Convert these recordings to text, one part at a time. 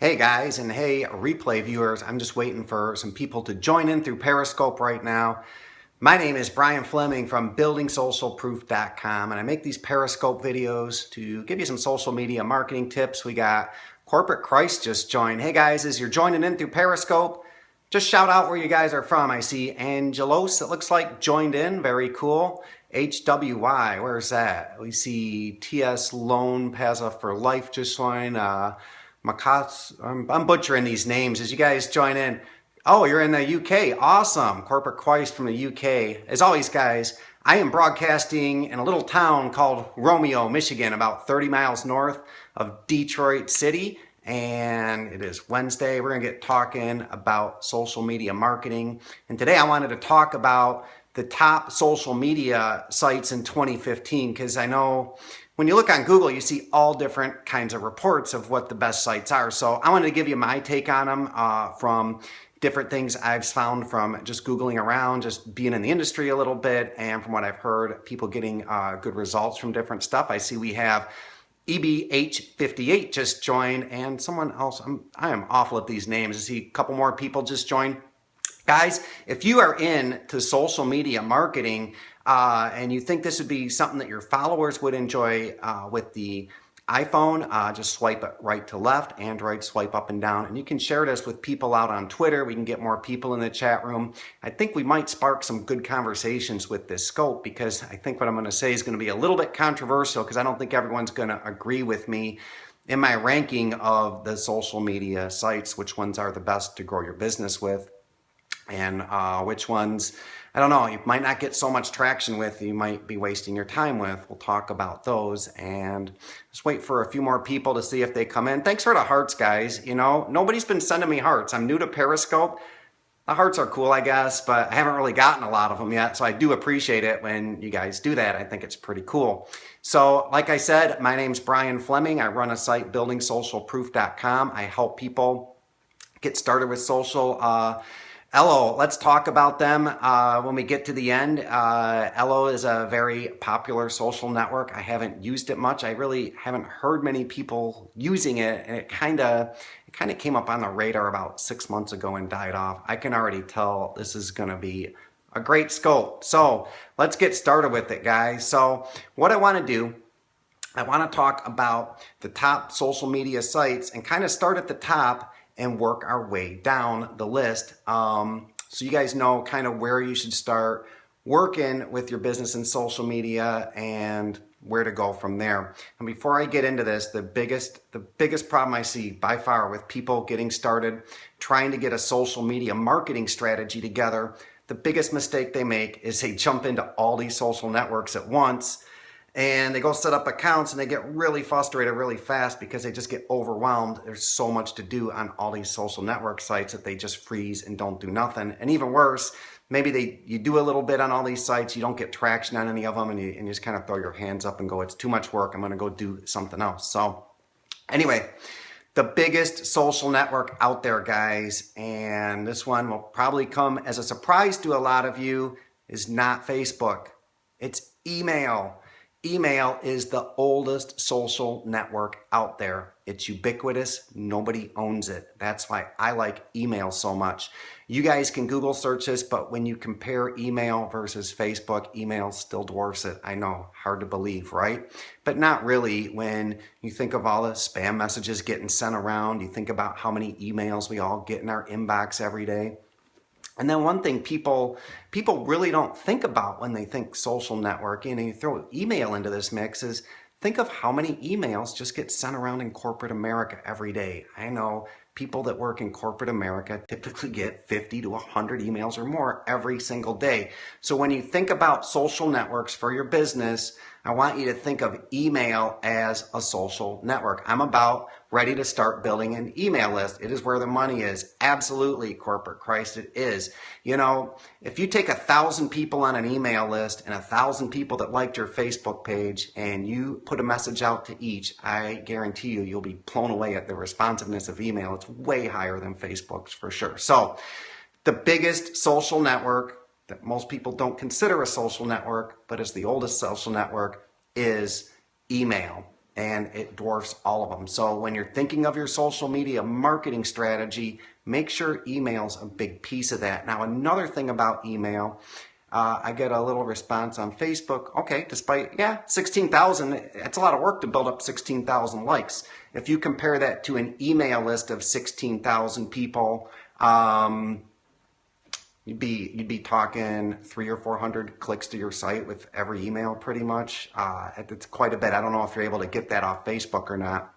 Hey guys, and hey replay viewers, I'm just waiting for some people to join in through Periscope right now. My name is Brian Fleming from buildingsocialproof.com, and I make these Periscope videos to give you some social media marketing tips. We got Corporate Christ just joined. Hey guys, as you're joining in through Periscope, just shout out where you guys are from. I see Angelos, it looks like, joined in. Very cool. HWY, where's that? We see TS Loan Pazza for Life just joined. I'm butchering these names as you guys join in. Oh, you're in the UK. Awesome. Corporate Christ from the UK. As always, guys, I am broadcasting in a little town called Romeo, Michigan, about 30 miles north of Detroit City. And it is Wednesday. We're going to get talking about social media marketing. And today I wanted to talk about the top social media sites in 2015, because I know when you look on Google, you see all different kinds of reports of what the best sites are. So I wanted to give you my take on them from different things I've found from just Googling around, just being in the industry a little bit, and from what I've heard, people getting good results from different stuff. I see we have EBH58 just joined, and someone else. I am awful at these names. I see a couple more people just joined. Guys, if you are into social media marketing and you think this would be something that your followers would enjoy with the iPhone, just swipe it right to left, Android swipe up and down, and you can share this with people out on Twitter. We can get more people in the chat room. I think we might spark some good conversations with this scope, because I think what I'm going to say is going to be a little bit controversial, because I don't think everyone's going to agree with me in my ranking of the social media sites, which ones are the best to grow your business with, and which ones, I don't know, you might not get so much traction with, you might be wasting your time with. We'll talk about those, and just wait for a few more people to see if they come in. Thanks for the hearts, guys. You know, nobody's been sending me hearts. I'm new to Periscope. The hearts are cool, I guess, but I haven't really gotten a lot of them yet, so I do appreciate it when you guys do that. I think it's pretty cool. So, like I said, my name's Brian Fleming. I run a site, buildingsocialproof.com. I help people get started with social. Elo, let's talk about them when we get to the end. Elo is a very popular social network. I haven't used it much. I really haven't heard many people using it, and it kind of came up on the radar about 6 months ago and died off. I can already tell this is going to be a great scope. So let's get started with it, guys. So what I want to do, I want to talk about the top social media sites and kind of start at the top and work our way down the list. So you guys know kind of where you should start working with your business and social media and where to go from there. And before I get into this, the biggest problem I see by far with people getting started, trying to get a social media marketing strategy together, the biggest mistake they make is they jump into all these social networks at once, and they go set up accounts and they get really frustrated really fast because they just get overwhelmed. There's so much to do on all these social network sites that they just freeze and don't do nothing. And even worse, maybe you do a little bit on all these sites, you don't get traction on any of them, and you just kind of throw your hands up and go, it's too much work, I'm going to go do something else. So anyway, the biggest social network out there, guys, and this one will probably come as a surprise to a lot of you, is not Facebook. It's email. Email is the oldest social network out there. It's ubiquitous. Nobody owns it. That's why I like email so much. You guys can Google search this, but when you compare email versus Facebook, email still dwarfs it. I know, hard to believe, right? But not really when you think of all the spam messages getting sent around. You think about how many emails we all get in our inbox every day. And then one thing people really don't think about when they think social networking, and you throw email into this mix, is think of how many emails just get sent around in corporate America every day. I know people that work in corporate America typically get 50 to 100 emails or more every single day. So when you think about social networks for your business, I want you to think of email as a social network. I'm about ready to start building an email list. It is where the money is. Absolutely, Corporate Christ, it is. You know, if you take 1,000 people on an email list and 1,000 people that liked your Facebook page and you put a message out to each, I guarantee you, you'll be blown away at the responsiveness of email. It's way higher than Facebook's for sure. So the biggest social network that most people don't consider a social network, but is the oldest social network, is email. and it dwarfs all of them. So when you're thinking of your social media marketing strategy, make sure email's a big piece of that. Now, another thing about email, I get a little response on Facebook. Okay, despite, 16,000, it's a lot of work to build up 16,000 likes. If you compare that to an email list of 16,000 people, you'd be talking 300 or 400 clicks to your site with every email pretty much. It's quite a bit. I don't know if you're able to get that off Facebook or not.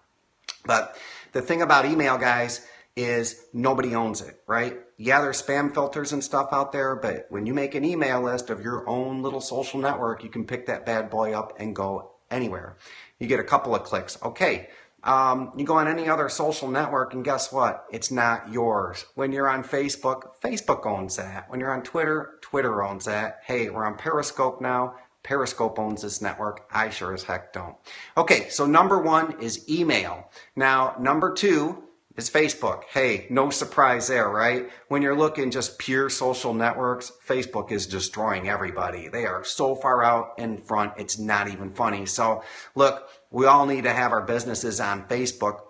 But the thing about email, guys, is nobody owns it, right? Yeah, there's spam filters and stuff out there, but when you make an email list of your own little social network, you can pick that bad boy up and go anywhere. You get a couple of clicks. Okay, you go on any other social network and guess what? It's not yours. When you're on Facebook, Facebook owns that. When you're on Twitter, Twitter owns that. Hey, we're on Periscope now. Periscope owns this network. I sure as heck don't. Okay, so number one is email. Now, number two is Facebook. Hey, no surprise there, right? When you're looking just pure social networks, Facebook is destroying everybody. They are so far out in front, it's not even funny. So look, we all need to have our businesses on Facebook.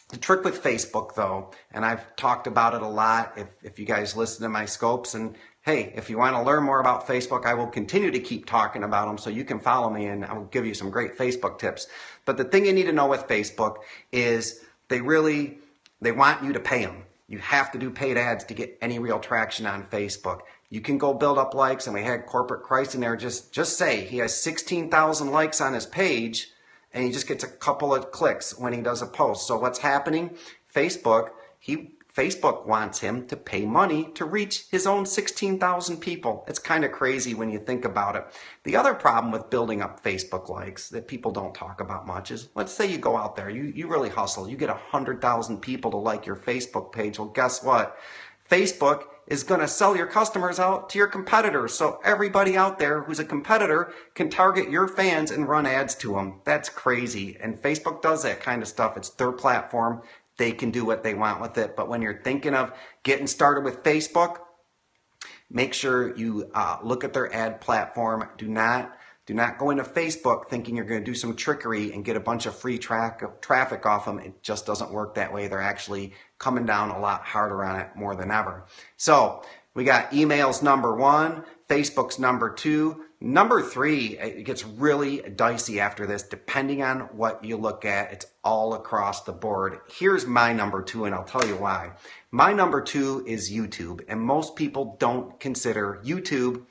The trick with Facebook though, and I've talked about it a lot if you guys listen to my scopes, and hey, if you want to learn more about Facebook, I will continue to keep talking about them so you can follow me and I'll give you some great Facebook tips. But the thing you need to know with Facebook is they want you to pay them. You have to do paid ads to get any real traction on Facebook. You can go build up likes, and we had Corporate Christ in there. Just say he has 16,000 likes on his page, and he just gets a couple of clicks when he does a post. So what's happening? Facebook wants him to pay money to reach his own 16,000 people. It's kind of crazy when you think about it. The other problem with building up Facebook likes that people don't talk about much is, let's say you go out there, you really hustle, you get 100,000 people to like your Facebook page. Well, guess what? Facebook is going to sell your customers out to your competitors. So everybody out there who's a competitor can target your fans and run ads to them. That's crazy. And Facebook does that kind of stuff. It's their platform. They can do what they want with it. But when you're thinking of getting started with Facebook, make sure you look at their ad platform. Do not go into Facebook thinking you're going to do some trickery and get a bunch of free traffic off them. It just doesn't work that way. They're actually coming down a lot harder on it more than ever. So we got emails number one, Facebook's number two. Number three, it gets really dicey after this, depending on what you look at. It's all across the board. Here's my number two, and I'll tell you why. My number two is YouTube, and most people don't consider YouTube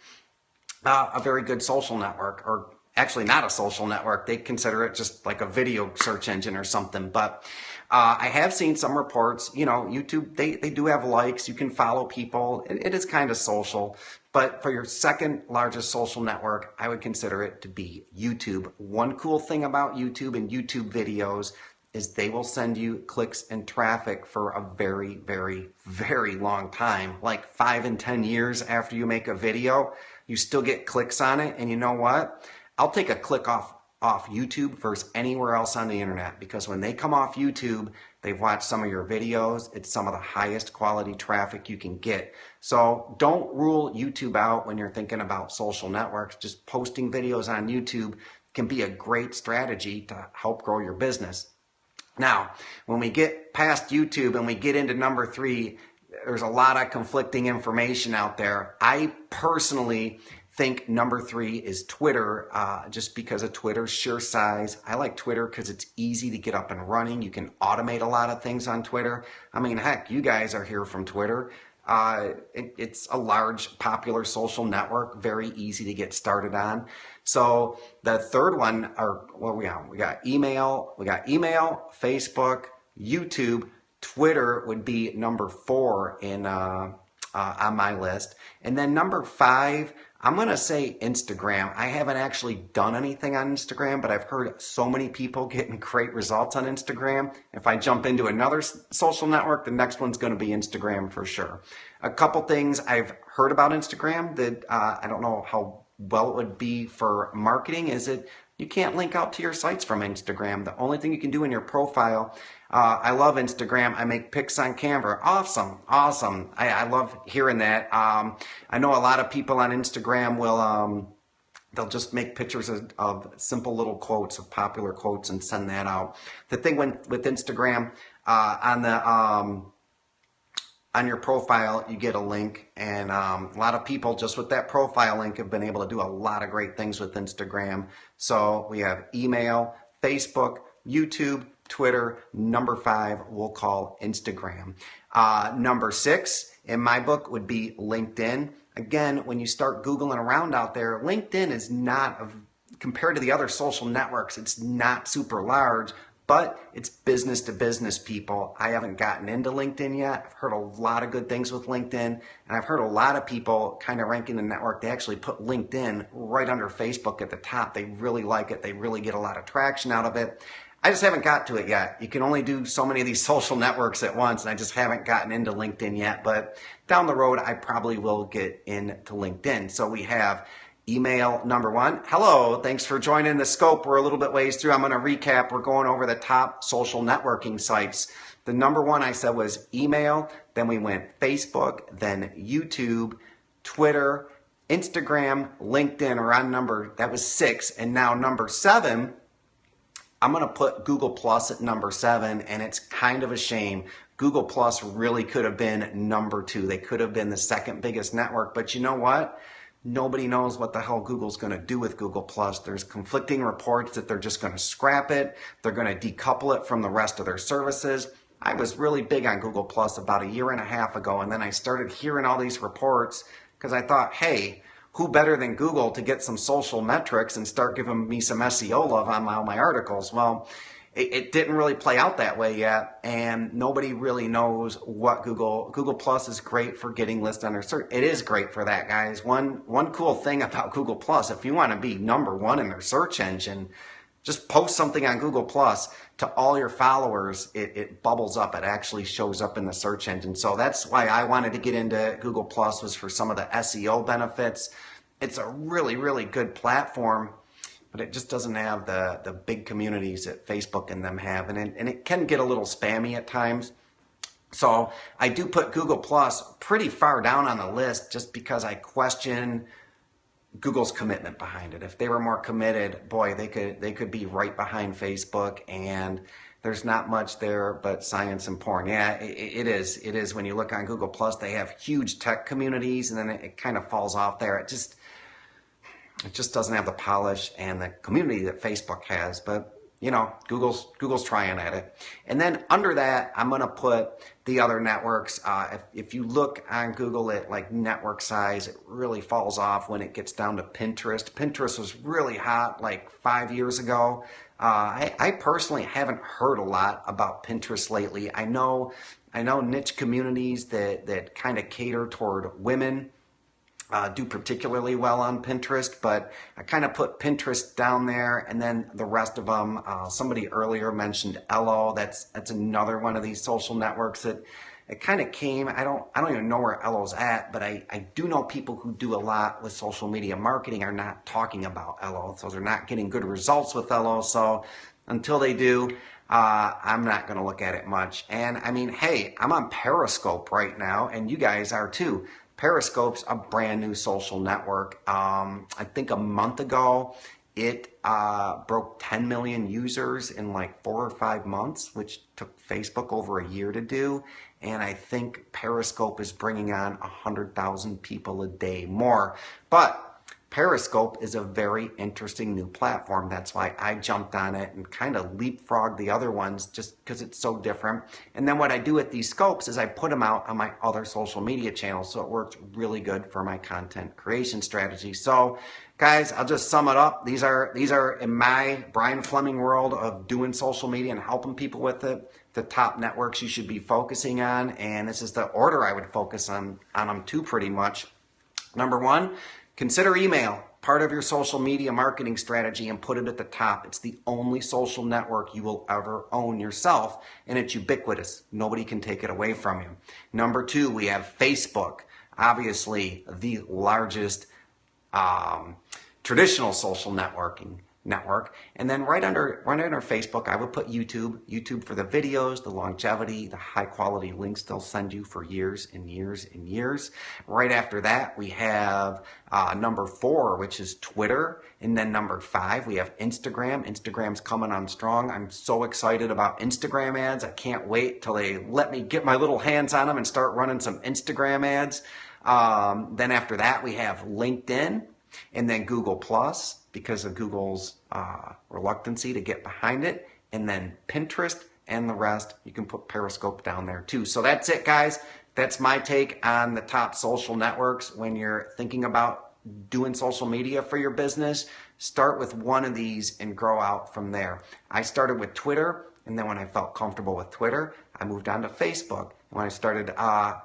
a very good social network, or actually not a social network. They consider it just like a video search engine or something. But I have seen some reports, YouTube, they do have likes. You can follow people. It is kind of social. But for your second largest social network, I would consider it to be YouTube. One cool thing about YouTube and YouTube videos is they will send you clicks and traffic for a very, very, very long time, like 5 and 10 years after you make a video. You still get clicks on it, and you know what? I'll take a click off YouTube versus anywhere else on the internet, because when they come off YouTube, they've watched some of your videos. It's some of the highest quality traffic you can get. So don't rule YouTube out when you're thinking about social networks. Just posting videos on YouTube can be a great strategy to help grow your business. Now, when we get past YouTube and we get into number three, there's a lot of conflicting information out there. I personally think number three is Twitter, just because of Twitter's sheer size. I like Twitter because it's easy to get up and running. You can automate a lot of things on Twitter. I mean, heck, you guys are here from Twitter. It's a large, popular social network, very easy to get started on. So the third one, we got email, Facebook, YouTube. Twitter would be number 4 on my list. And then number 5, I'm going to say Instagram. I haven't actually done anything on Instagram, but I've heard so many people getting great results on Instagram. If I jump into another social network, the next one's going to be Instagram for sure. A couple things I've heard about Instagram that I don't know how well it would be for marketing is that you can't link out to your sites from Instagram. The only thing you can do in your profile, I love Instagram. I make pics on Canva. Awesome. I love hearing that. I know a lot of people on Instagram they'll just make pictures of simple little quotes, of popular quotes, and send that out. The thing with Instagram, on your profile, you get a link, and a lot of people just with that profile link have been able to do a lot of great things with Instagram. So we have email, Facebook, YouTube, Twitter. Number 5 we'll call Instagram. Number 6 in my book would be LinkedIn. Again, when you start Googling around out there, LinkedIn is not, compared to the other social networks, it's not super large, but it's business to business people. I haven't gotten into LinkedIn yet. I've heard a lot of good things with LinkedIn, and I've heard a lot of people kind of ranking the network. They actually put LinkedIn right under Facebook at the top. They really like it. They really get a lot of traction out of it. I just haven't got to it yet. You can only do so many of these social networks at once, and I just haven't gotten into LinkedIn yet. But down the road, I probably will get into LinkedIn. So we have email number 1. Hello, thanks for joining the scope. We're a little bit ways through. I'm going to recap. We're going over the top social networking sites. The number 1 I said was email. Then we went Facebook, then YouTube, Twitter, Instagram, LinkedIn are on that was 6. And now number 7, I'm going to put Google Plus at number 7, and it's kind of a shame. Google Plus really could have been number 2. They could have been the second biggest network, but you know what? Nobody knows what the hell Google's going to do with Google Plus. There's conflicting reports that they're just going to scrap it. They're going to decouple it from the rest of their services. I was really big on Google Plus about a year and a half ago, and then I started hearing all these reports because I thought, hey, who better than Google to get some social metrics and start giving me some SEO love on all my articles? Well, it didn't really play out that way yet, and nobody really knows what Google Plus is great for getting listed under search. It is great for that, guys. One cool thing about Google Plus, if you want to be number 1 in their search engine, just post something on Google Plus to all your followers. It bubbles up. It actually shows up in the search engine. So that's why I wanted to get into Google Plus, was for some of the SEO benefits. It's a really, really good platform, but it just doesn't have the big communities that Facebook and them have. And it can get a little spammy at times. So I do put Google Plus pretty far down on the list just because I question Google's commitment behind it. If they were more committed, boy, they could be right behind Facebook, and there's not much there but science and porn. Yeah, it is. When you look on Google Plus, they have huge tech communities, and then it kind of falls off there. It just doesn't have the polish and the community that Facebook has. But you know, Google's trying at it. And then under that, I'm going to put the other networks. If you look on Google at like network size, it really falls off when it gets down to Pinterest. Pinterest was really hot like 5 years ago. I personally haven't heard a lot about Pinterest lately. I know niche communities that kind of cater toward women do particularly well on Pinterest, but I kind of put Pinterest down there, and then the rest of them. Somebody earlier mentioned Elo. That's another one of these social networks that it kind of came. I don't even know where Elo's at, but I do know people who do a lot with social media marketing are not talking about Elo, so they're not getting good results with Elo. So until they do, I'm not going to look at it much. And I mean, hey, I'm on Periscope right now, and you guys are too. Periscope's a brand new social network. I think a month ago, it broke 10 million users in like 4 or 5 months, which took Facebook over a year to do. And I think Periscope is bringing on 100,000 people a day more. But Periscope is a very interesting new platform. That's why I jumped on it and kind of leapfrogged the other ones just because it's so different. And then what I do with these scopes is I put them out on my other social media channels, so it works really good for my content creation strategy. So guys, I'll just sum it up. These are in my Brian Fleming world of doing social media and helping people with it, the top networks you should be focusing on. And this is the order I would focus on them too, pretty much. Number 1, consider email part of your social media marketing strategy and put it at the top. It's the only social network you will ever own yourself, and it's ubiquitous. Nobody can take it away from you. Number 2, we have Facebook, obviously the largest traditional social networking. network. And then right under Facebook, I would put YouTube for the videos, the longevity, the high quality links they'll send you for years and years and years. Right after that, we have number 4, which is Twitter. And then number 5, we have Instagram. Instagram's coming on strong. I'm so excited about Instagram ads. I can't wait till they let me get my little hands on them and start running some Instagram ads. Then after that, we have LinkedIn, and then Google Plus, because of Google's reluctancy to get behind it, and then Pinterest, and the rest. You can put Periscope down there too. So that's it, guys. That's my take on the top social networks. When you're thinking about doing social media for your business, start with one of these and grow out from there. I started with Twitter, and then when I felt comfortable with Twitter, I moved on to Facebook. When I started,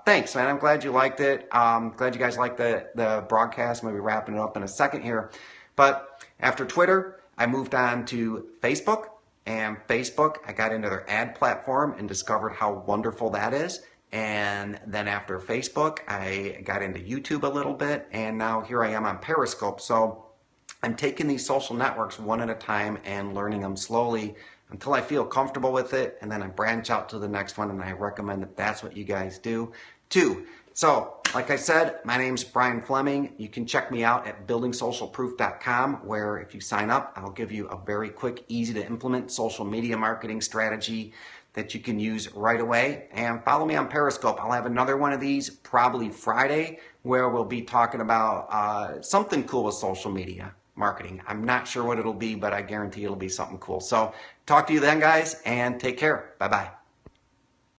thanks, man. I'm glad you liked it. Glad you guys liked the broadcast. Maybe wrapping it up in a second here. But after Twitter, I moved on to Facebook. And Facebook, I got into their ad platform and discovered how wonderful that is. And then after Facebook, I got into YouTube a little bit. And now here I am on Periscope. So I'm taking these social networks one at a time and learning them slowly until I feel comfortable with it, and then I branch out to the next one, and I recommend that that's what you guys do too. So, like I said, my name's Brian Fleming. You can check me out at buildingsocialproof.com, where if you sign up, I'll give you a very quick, easy to implement social media marketing strategy that you can use right away. And follow me on Periscope. I'll have another one of these probably Friday, where we'll be talking about something cool with social media marketing. I'm not sure what it'll be, but I guarantee it'll be something cool. So talk to you then, guys, and take care. Bye-bye.